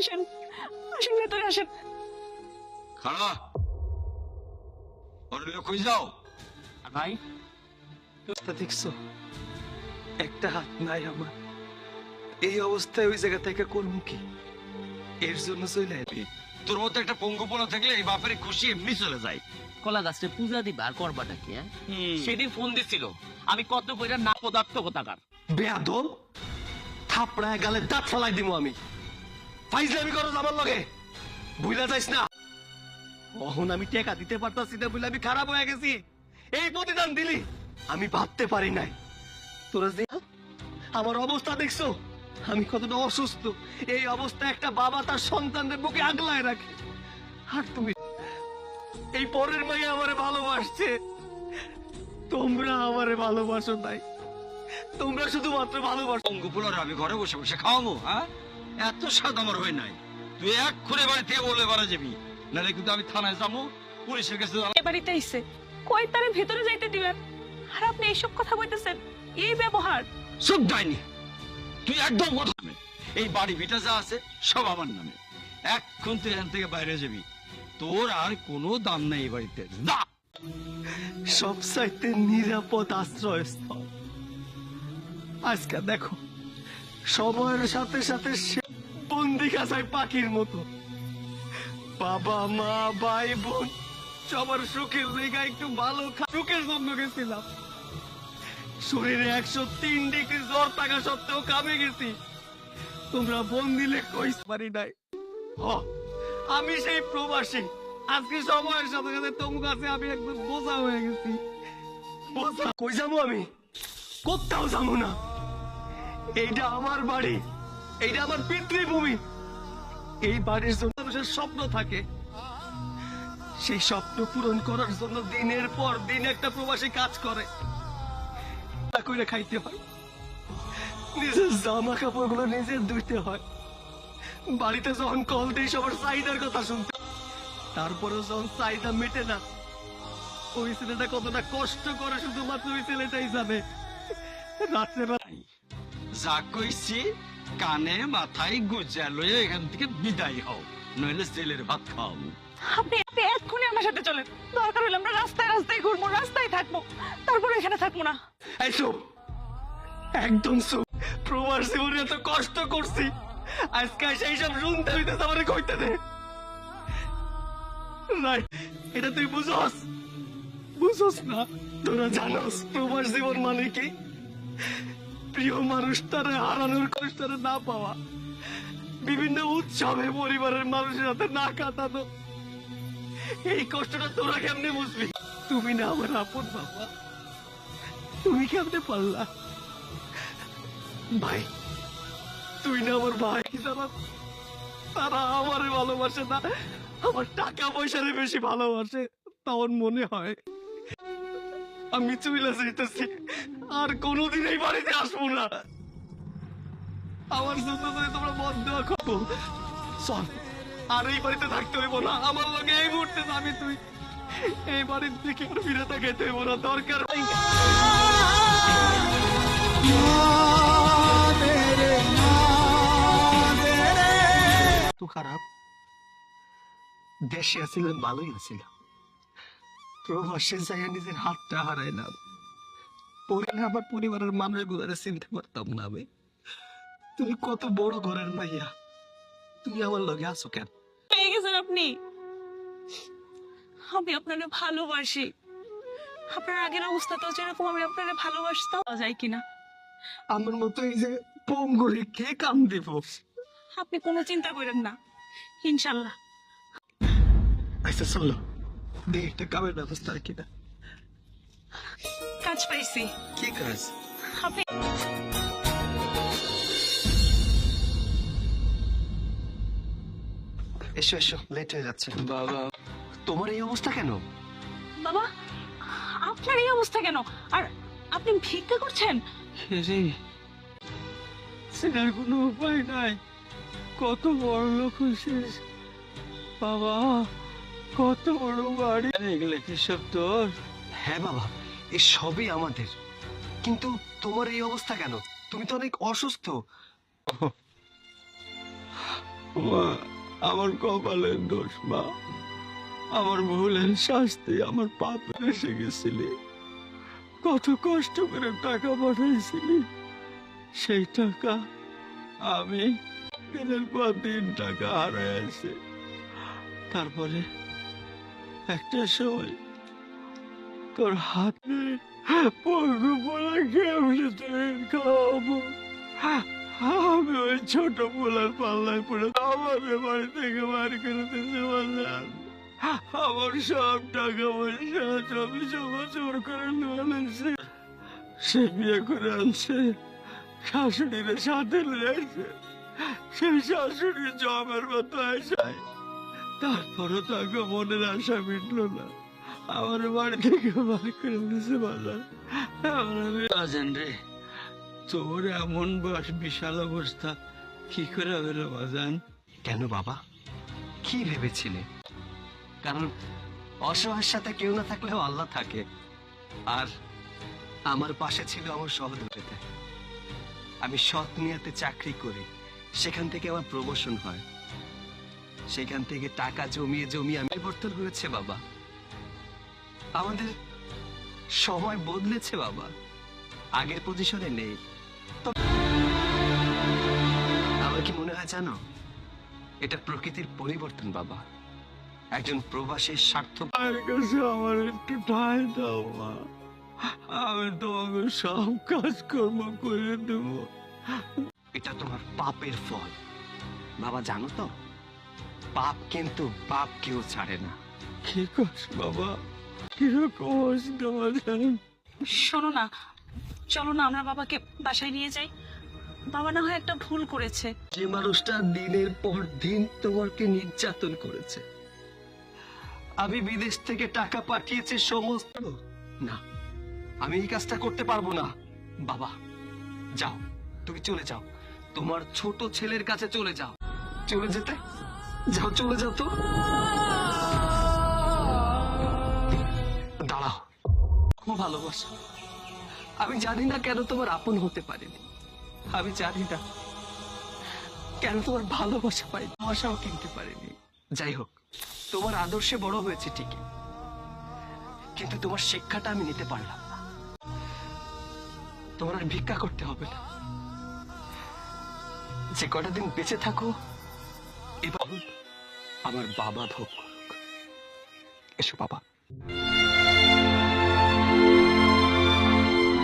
আসেন আসেন, ভেতরে আসেন। খাড়া কই যাও ভাই দেখছো, একটা হাত নাই আমার। এই অবস্থায় ওই জায়গা থেকে করবো কি? এর জন্য চলে এলি। তোর মতো একটা পঙ্গুপনা থাকলে এই বাপের খুশি এমনি চলে যায়। কলা গাছটা পূজা দিবা আর করবাটা কি? সেদিন ফোন দিছিল, আমি কত কইরা না পদার্থ কোথাকার বেয়াদব, থাপড়ায় গালে দাঁত ফলাই দিব আমি। ফাইজলামি করো আমার লগে, ভুলা যাইস না। অহন আমি টেকা দিতে পারতাছি না বলে আমি খারাপ হয়ে গেছি। এই প্রতিদান দিলি, আমি ভাবতে পারি নাই। তোরা যে আমার অবস্থা দেখছো, আমি কতটা অসুস্থ। এই অবস্থা একটা বাবা তার সন্তানদের বুকে আগলায় রাখে, আর তুমি এই পরের মাইয়া আমারে ভালোবাসছে। তোমরা আমারে ভালোবাসো নাই, তোমরা শুধুমাত্র ভালোবাসো। পঙ্গুপনার আমি ঘরে বসে বসে খাওয়াবো? হ্যাঁ, এত স্বাদ আমার হয় নাই। তুই এক করে বাড়ি থেকে বলে বাড়া যাবি, নাহলে কিন্তু আমি থানায় যাবো, পুলিশের কাছে এ বাড়িতে আইছে, কই তারে ভেতরে যাইতে দিবেন, আর আপনি এইসব কথা বলতেছেন? এই ব্যবহার! সব যায়নি, তুই একদম কথা নামে। এই বাড়ি ভিটা যা আছে সব আমার নামে। এখন তুই এখান থেকে বাইরে যাবি, তোর আর কোনো দাম নেই এই বাড়িতে। যা। সবচাইতে নিরাপদ আশ্রয়স্থল। আজকে দেখো, সময়ের সাথে সাথে সে বন্দি খাঁচায় পাখির মতো। বাবা মা ভাই বোন সবার সুখের জায়গায় একটু ভালো সুখের জন্য গেছিলাম। শরীরে 103 ডিগ্রি জ্বর থাকা সত্ত্বেও কামে গেছি। তোমরা বোন দিলে কইতে পারি নাই। আমি সেই প্রবাসী, আজকে সময়ের সাথে সাথে তোমার কাছে আমি একদম বোঝা হয়ে গেছি। বোঝা কই যাবো আমি? কোথাও যাবো না। এইটা আমার বাড়ি, এইটা আমার পিতৃভূমি। এই বাড়ির জন্য মানুষের স্বপ্ন থাকে, সেই স্বপ্ন পূরণ করার জন্য দিনের পর দিন একটা প্রবাসী কাজ করে, তা কইরা খাইতে হয়। নিজের জামা কাপড় গুলো নিজের ধুইতে হয়। বাড়িতে যখন কল দিই সবার চাহিদার কথা শুনতে, তারপরেও যখন চাহিদা মেটে না, ওই ছেলেটা কতটা কষ্ট করে শুধুমাত্র ওই ছেলেটাই জানে। রাত্রে যা কইছি কানে মাথায় গুজা লয়ে এখান থেকে বিদায় হও, নইলে জেলের ভাত খাও। আপনি আপনি এক্ষুনি আমার সাথে চলেন, দরকার হলে আমরা রাস্তায় রাস্তায় ঘুরবো, রাস্তায় থাকবো, তারপরে এখানে থাকবো না। এই চুপ, একদম চুপ। প্রবাস জীবনে এত কষ্ট করছি, আজকে সেই সব শুনতে হইতেছে, আমার কইতে দে। নাই, এটা তুই বুঝস বুঝস না। তোরা জানোস প্রবাস জীবন মানে কি? প্রিয় মানুষটারে হারানোর কষ্টটা না পাওয়া, বিভিন্ন উৎসবে পরিবারের মানুষের সাথে না কাটানো। এই কষ্টটা তোরা কেমনে বুঝবি? তুমি না আমার আপন বাবা, তুমি কেমনে পারলা? ভাই, তুই না আমার ভাই, যারা তারা আমারে ভালোবাসে না, আমার টাকা পয়সারে বেশি ভালোবাসে। তখন মনে হয় আমি চলে যাইতেছি, আর কোনোদিন এই বাড়িতে আসবো না। আমার জন্য যদি তোমরা বন্ধ করো, চল, আর এই বাড়িতে থাকতে হইব না। আমার লগে এই মুহূর্তে যাবি তুই, এই বাড়ির থেকে আর ফিরে তাকাইতে হইব না। দরকার তো খারাপ, দেশে আসছিলাম ভালোই আছিলাম, প্রবাসে যাইয়া নিজের হাতটা হারাইলাম। পরে আমার পরিবারের মানুষগুলোরে চিনতে পারতাম না আমি। তুমি কত বড় ঘরের মাইয়া, তুমি আমার লগে আছো কেন? পেয়ে গেছেন আপনি, আমি আপনারে ভালোবাসি। আপনার আগের অবস্থা তো যেরকম, আমি আপনারে ভালোবাসতাম যায় কিনা। আমার মতো এই যে পঙ্গুরে কে কাম দেব? আপনি কোনো চিন্তা করেন না, ইনশাল্লাহ। আচ্ছা চলো, দেখি একটা কামের ব্যবস্থা আর কিনা। কাজ পাইছি। কি কাজ? আপনি এসো এসো, লেট হয়ে যাচ্ছে। বাবা, তোমার এই অবস্থা কেন? বাবা, আপনার এই অবস্থা কেন? আর আপনি ভিক্ষা করছেন? সেটার কোনো উপায় নাই। কত বড় লোক হয়েছিস বাবা, কত বড় বাড়ি, এগুলো কি সব তোর? হ্যাঁ বাবা, এই সবই আমাদের। কিন্তু তোমার এই অবস্থা কেন? তুমি তো অনেক অসুস্থ। মা, আমার কপালের দোষ মা, আমার ভুলের শাস্তি, আমার পাপে এসে গেছিলি। কত কষ্ট করে টাকা পাঠাইছিলি, সেই টাকা আমি দিনের পর দিন টাকা হারাইছি। তারপরে একটা সময় তোর হাতে পঙ্গু পোলা কেমনে তুই খাওয়াবো, আমি ওই ছোট পোলার পাল্লায় পড়ে আমাদের বাড়ি থেকে বাড়ি করে দিতে পারলাম। আমার সব টাকা পয়সা সবই জমা জোর করে নিয়েছে। সে বিয়ে করে আনছে, শাশুড়ির সাথে নিয়েছে, সেই শাশুড়ি জমের মতো আসায় তারপরও তাকে মনের আশা মিটলো না, আমার বাড়ি থেকে বাড়ি করে দিতে পারলাম। বাজান রে, তোর এমন বিশাল অবস্থা কি করে হলো বাজান? কেন বাবা, কি ভেবেছিলে? কারণ অসহায়ের সাথে কেউ না থাকলেও আল্লাহ থাকে, আর আমার পাশে ছিল আমার সহযোগিতা। আমি সৎ নিয়তে চাকরি করি, সেখান থেকে আমার প্রমোশন হয়, সেখান থেকে টাকা জমিয়ে জমিয়ে আমি পরিবর্তন হয়েছে বাবা। আমাদের সময় বদলেছে বাবা, আগের পজিশনে নেই। আমার কি মনে হয় জানো, এটা প্রকৃতির পরিবর্তন বাবা। একজন প্রবাসীর স্বার্থ আমার কাছে আমার একটু ঠাঁই দাও মা, আমি তোমাকে সব কাজকর্ম করে দেব। এটা তোমার পাপের ফল বাবা, জানো তো? পাপ কিন্তু বাপ কেউ ছাড়ে না। কি করছ বাবা, কিরকম অবস্থা বাজান? শোনো না, চলো না আমরা বাবাকে বাসায় নিয়ে যাই। বাবা না হয় একটা ভুল করেছে। যে মানুষটা দিনের পর দিন তোমাকে নির্যাতন করেছে, আমি বিদেশ থেকে টাকা পাঠিয়েছি সমস্ত, না আমি এই কাজটা করতে পারবো না। বাবা যাও, তুমি চলে যাও, তোমার ছোট ছেলের কাছে চলে যাও। চলে যেতে যাও, চলে যাও তো। দাঁড়াও, খুব ভালোবাসা, আমি জানি না কেন তোমার আপন হতে পারিনি, আমি জানি না কেন তোমার ভালোবাসা পাই, ভালোবাসাও কিনতে পারিনি। যাই হোক, তোমার আদর্শে বড় হয়েছে ঠিকই, কিন্তু তোমার শিক্ষাটা আমি নিতে পারলাম না। তোমার আর ভিক্ষা করতে হবে না, যে কটা দিন বেঁচে থাকো এবার আমার বাবা ভোগ করুক। এসো বাবা।